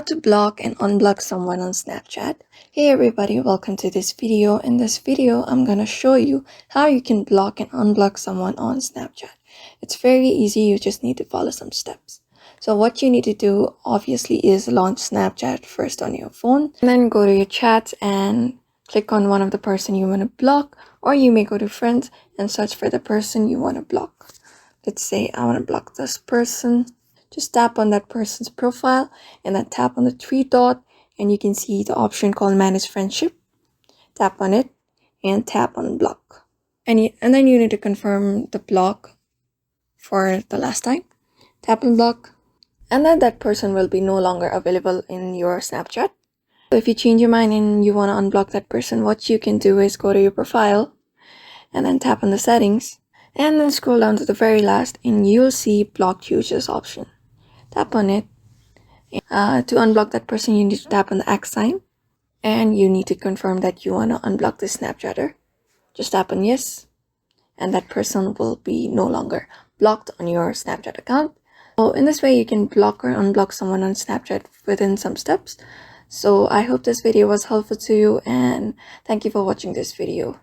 How to block and unblock someone on Snapchat. Hey everybody, welcome to this video. In this video, I'm gonna show you how you can block and unblock someone on Snapchat. It's very easy, you just need to follow some steps. So what you need to do obviously is launch Snapchat first on your phone, and then go to your chats and click on one of the person you want to block, or you may go to friends and search for the person you want to block. Let's say I want to block this person. Just tap on that person's profile and then tap on the three dot and you can see the option called manage friendship. Tap on it and tap on block. And then you need to confirm the block for the last time. Tap on block and then that person will be no longer available in your Snapchat. So if you change your mind and you want to unblock that person, what you can do is go to your profile and then tap on the settings and then scroll down to the very last and you'll see blocked users option. Tap on it. To unblock that person, you need to tap on the X sign and you need to confirm that you want to unblock the Snapchatter. Just tap on yes and that person will be no longer blocked on your Snapchat account. So in this way, you can block or unblock someone on Snapchat within some steps. So I hope this video was helpful to you and thank you for watching this video.